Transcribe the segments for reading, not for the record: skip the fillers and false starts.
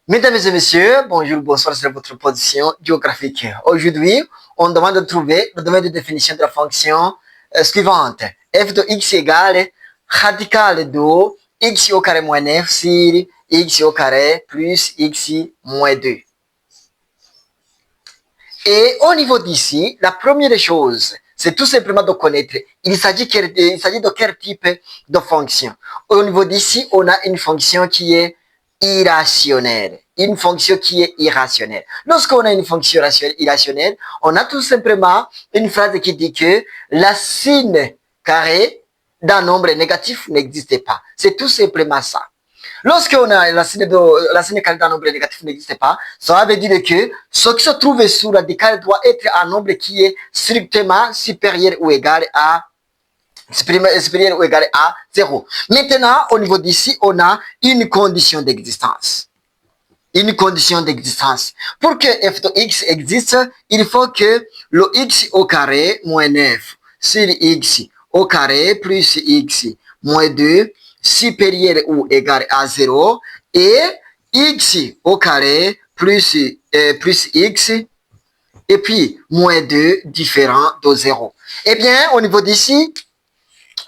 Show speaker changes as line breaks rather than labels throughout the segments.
Mesdames et messieurs, bonjour, bonsoir, c'est votre position géographique. Aujourd'hui, on demande de trouver le domaine de définition de la fonction suivante. F de x égale radical de x au carré moins 9 sur x au carré plus x moins 2. Et au niveau d'ici, la première chose, c'est tout simplement de connaître, il s'agit de quel type de fonction. Au niveau d'ici, on a une fonction qui est irrationnelle. Une fonction qui est irrationnelle. Lorsqu'on a une fonction irrationnelle, on a tout simplement une phrase qui dit que la signe carré d'un nombre négatif n'existe pas. C'est tout simplement ça. Lorsqu'on a la signe carré d'un nombre négatif n'existe pas, ça veut dire que ce qui se trouve sous radical doit être un nombre qui est strictement supérieur ou égal à 0. Maintenant, au niveau d'ici, on a une condition d'existence. Une condition d'existence. Pour que f de x existe, il faut que le x au carré moins 9 sur x au carré plus x moins 2 supérieur ou égal à 0 et x au carré plus x et puis moins 2 différent de 0. Eh bien, au niveau d'ici,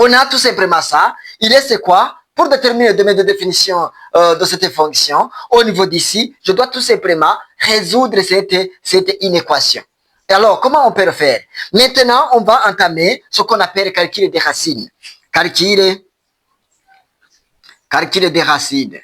on a tout simplement ça. Il est quoi? Pour déterminer le domaine de définition de cette fonction, au niveau d'ici, je dois tout simplement résoudre cette inéquation. Et alors, comment on peut le faire? Maintenant, on va entamer ce qu'on appelle calcul des racines. Calcul des racines.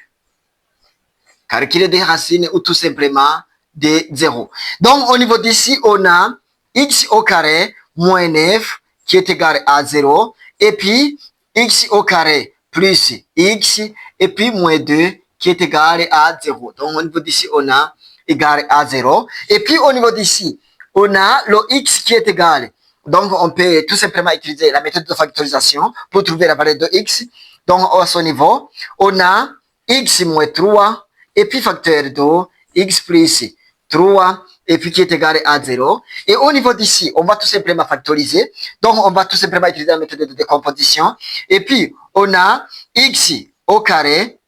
Calcul des racines ou tout simplement des zéros. Donc, au niveau d'ici, on a x au carré moins 9 qui est égal à 0. Et puis, x au carré plus x, et puis moins 2 qui est égal à 0. Donc, au niveau d'ici, on a égal à 0. Et puis, au niveau d'ici, on a le x qui est égal. Donc, on peut tout simplement utiliser la méthode de factorisation pour trouver la valeur de x. Donc, à ce niveau, on a x moins 3, et puis facteur de x plus 3, et puis qui est égal à 0. Et au niveau d'ici, on va tout simplement factoriser. Donc, on va tout simplement utiliser la méthode de décomposition. Et puis, on a x au carré,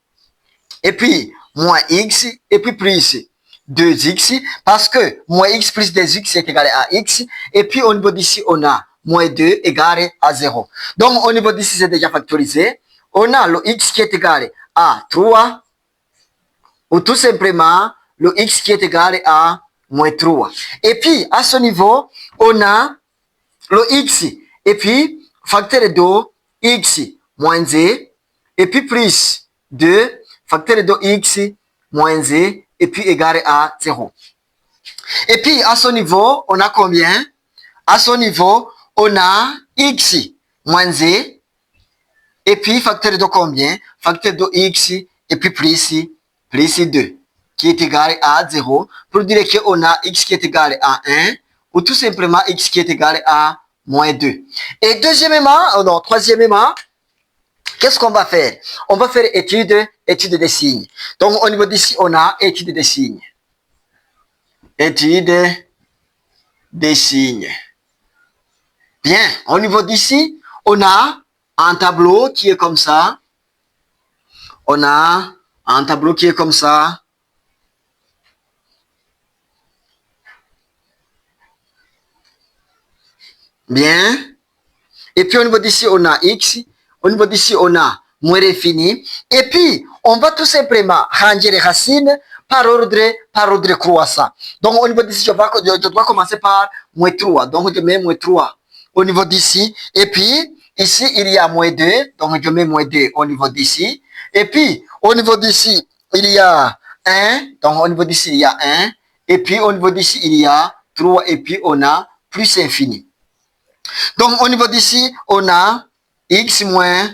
et puis moins x, et puis plus 2x, parce que moins x plus 2x est égal à x. Et puis, au niveau d'ici, on a moins 2 égal à 0. Donc, au niveau d'ici, c'est déjà factorisé. On a le x qui est égal à 3, ou tout simplement le x qui est égal à moins 3. Et puis, à ce niveau, on a le x, et puis facteur de x moins z, et puis plus 2, facteur de x moins z, et puis égal à 0. Et puis, à ce niveau, on a combien? À ce niveau, on a x moins z, et puis facteur de combien? Facteur de x, et puis plus 2, qui est égal à 0, pour dire qu'on a x qui est égal à 1, ou tout simplement x qui est égal à moins 2. Et troisièmement, qu'est-ce qu'on va faire? On va faire étude des signes. Donc, au niveau d'ici, on a étude des signes. Étude des signes. Bien, au niveau d'ici, on a un tableau qui est comme ça. On a un tableau qui est comme ça. Bien. Et puis, au niveau d'ici, on a x. Au niveau d'ici, on a moins infini. Et puis, on va tout simplement ranger les racines par ordre croissant. Donc, au niveau d'ici, je dois commencer par moins 3. Donc, je mets moins 3 au niveau d'ici. Et puis, ici, il y a moins 2. Donc, je mets moins 2 au niveau d'ici. Et puis, au niveau d'ici, il y a 1. Donc, au niveau d'ici, il y a 1. Et puis, au niveau d'ici, il y a 3. Et puis, on a plus infini. Donc, au niveau d'ici, on a x moins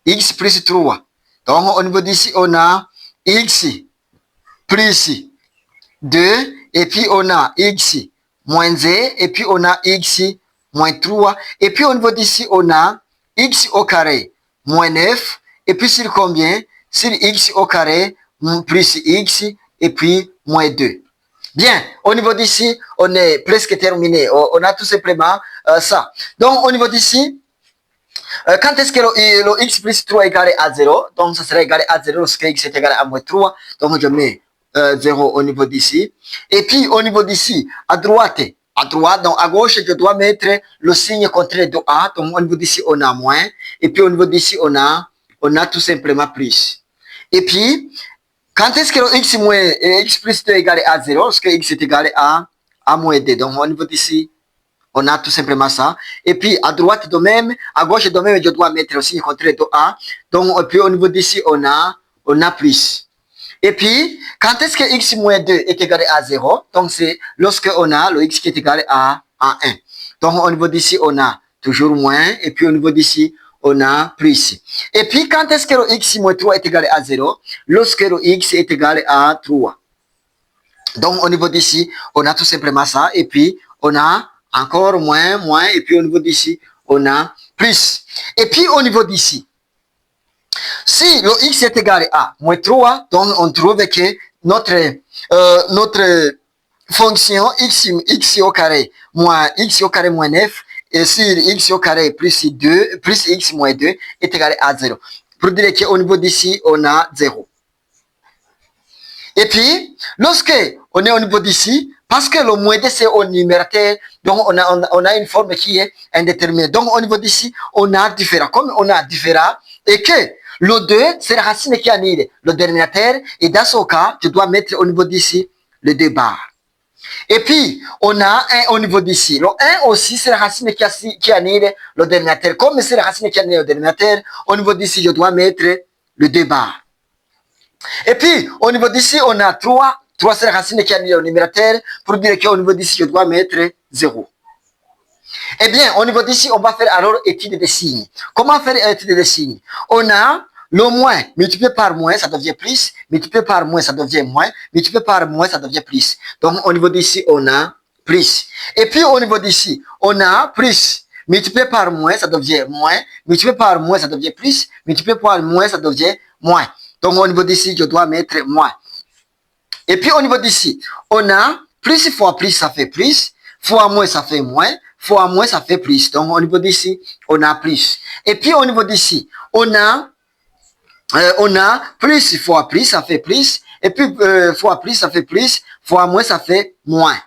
x plus 3. Donc, au niveau d'ici, on a x plus 2. Et puis, on a x moins z. Et puis, on a x moins 3. Et puis, au niveau d'ici, on a x au carré moins 9. Et puis, sur combien? Sur x au carré plus x. Et puis, moins 2. Bien, au niveau d'ici, on est presque terminé. On a tout simplement ça. Donc, au niveau d'ici, quand est-ce que le x plus 3 est égal à 0? Donc, ça sera égal à 0 lorsque x est égal à moins 3. Donc, je mets 0 au niveau d'ici. Et puis, au niveau d'ici, à droite, donc à gauche, je dois mettre le signe contraire de A. Donc, au niveau d'ici, on a moins. Et puis, au niveau d'ici, on a tout simplement plus. Et puis, quand est-ce que le x, x plus 2 est égal à 0? Lorsque x est égal à moins 2. Donc, au niveau d'ici, on a tout simplement ça. Et puis, à droite de même, à gauche de même, je dois mettre le signe contraire de A. Donc, et puis, au niveau d'ici, on a plus. Et puis, quand est-ce que x moins 2 est égal à 0? Donc, c'est lorsque on a le x qui est égal à 1. Donc, au niveau d'ici, on a toujours moins. Et puis, au niveau d'ici, on a plus. Et puis, quand est-ce que le x moins 3 est égal à 0? Lorsque le x est égal à 3. Donc, au niveau d'ici, on a tout simplement ça. Et puis, on a encore moins. Et puis, au niveau d'ici, on a plus. Et puis, au niveau d'ici, si le x est égal à moins 3, donc on trouve que notre fonction x au carré moins 9 et sur x au carré plus x moins 2 est égal à 0. Pour dire qu'au niveau d'ici, on a 0. Et puis, lorsque on est au niveau d'ici, parce que le moins 2 c'est au numérateur, donc on a une forme qui est indéterminée. Donc au niveau d'ici, on a différent. Comme on a différent, et que le 2, c'est la racine qui annule le dénominateur, et dans ce cas, je dois mettre au niveau d'ici le 2 barres. Et puis, on a 1 au niveau d'ici. Le 1 aussi, c'est la racine qui annule le dénominateur. Comme c'est la racine qui annule le dénominateur, au niveau d'ici, je dois mettre le 2 barres. Et puis, au niveau d'ici, on a 3. 3, c'est la racine qui annule le numérateur. Pour dire qu'au niveau d'ici, je dois mettre 0. Eh bien, au niveau d'ici, on va faire alors étude des signes. Comment faire étude des signes? On a le moins multiplié par moins, ça devient plus. Multiplié par moins, ça devient moins. Multiplié par moins, ça devient plus. Donc, au niveau d'ici, on a plus. Et puis, au niveau d'ici, on a plus. Multiplié par moins, ça devient moins. Multiplié par moins, ça devient plus. Multiplié par moins, ça devient moins. Donc, au niveau d'ici, je dois mettre moins. Et puis, au niveau d'ici, on a plus fois plus, ça fait plus. Fois moins, ça fait moins. Fois moins, ça fait plus. Donc, au niveau d'ici, on a plus. Et puis, au niveau d'ici, on a plus fois plus, ça fait plus. Et puis, fois plus, ça fait plus. Fois moins, ça fait moins.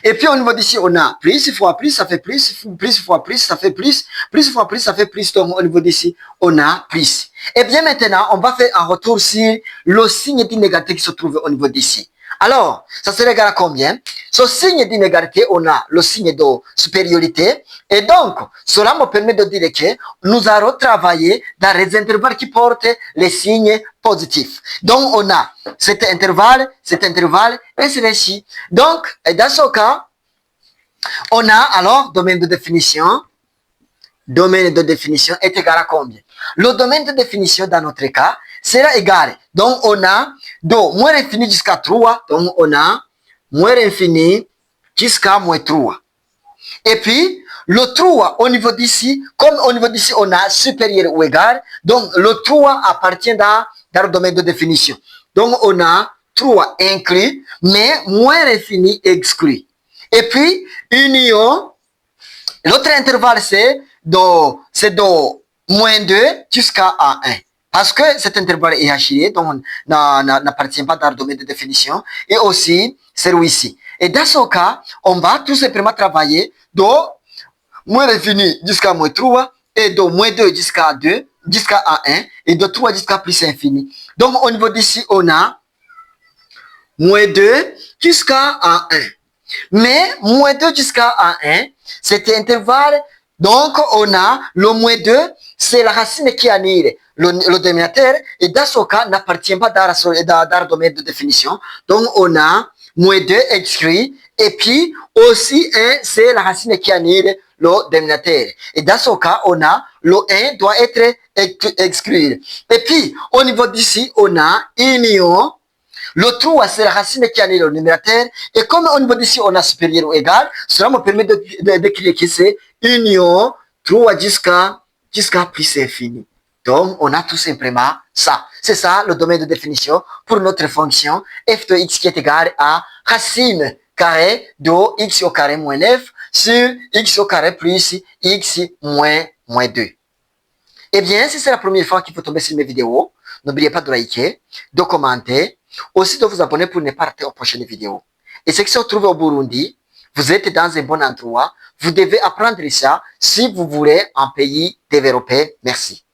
Et puis, au niveau d'ici, on a plus fois plus, ça fait plus. Plus fois plus, ça fait plus. Plus fois plus, ça fait plus. Donc, au niveau d'ici, on a plus. Et bien maintenant, on va faire un retour sur le signe d'inégalité qui se trouve au niveau d'ici. Alors, ça serait égal à combien? Ce signe d'inégalité, on a le signe de supériorité. Et donc, cela me permet de dire que nous allons travailler dans les intervalles qui portent les signes positifs. Donc, on a cet intervalle, et c'est ainsi. Donc, dans ce cas, on a alors domaine de définition. Domaine de définition est égal à combien? Le domaine de définition dans notre cas sera égal. Donc, on a de moins l'infini jusqu'à 3. Donc, on a moins l'infini jusqu'à moins 3. Et puis, le 3 au niveau d'ici, comme au niveau d'ici, on a supérieur ou égal. Donc, le 3 appartient dans le domaine de définition. Donc, on a 3 inclus, mais moins l'infini exclu. Et puis, union, l'autre intervalle, c'est de moins 2 jusqu'à 1. Parce que cet intervalle est hachillé, donc n'appartient pas dans le domaine de définition. Et aussi, celui-ci. Et dans ce cas, on va tout simplement travailler de moins l'infini jusqu'à moins 3 et de moins 2 jusqu'à 2, jusqu'à 1 et de 3 jusqu'à plus infini. Donc, au niveau d'ici, on a moins 2 jusqu'à 1. Mais moins 2 jusqu'à 1, cet intervalle, donc on a le moins 2, c'est la racine qui annule le dénominateur, et dans ce cas, n'appartient pas dans le domaine de définition. Donc on a moins 2 exclu, et puis aussi 1, c'est la racine qui annule le dénominateur. Et dans ce cas, on a le 1 doit être exclu. Et puis, au niveau d'ici, on a union. Le 3, c'est la racine qui annule le numérateur. Et comme au niveau d'ici, on a supérieur ou égal, cela me permet d'écrire que c'est union 3 jusqu'à plus infini. Donc, on a tout simplement ça. C'est ça le domaine de définition pour notre fonction f de x qui est égal à racine carré de x au carré moins 9 sur x au carré plus x moins 2. Eh bien, si c'est la première fois qu'il faut tomber sur mes vidéos, N'oubliez pas de liker, de commenter, aussi de vous abonner pour ne pas rater aux prochaines vidéos. Et ceux qui se retrouvent au Burundi, vous êtes dans un bon endroit. Vous devez apprendre ça si vous voulez un pays développé. Merci.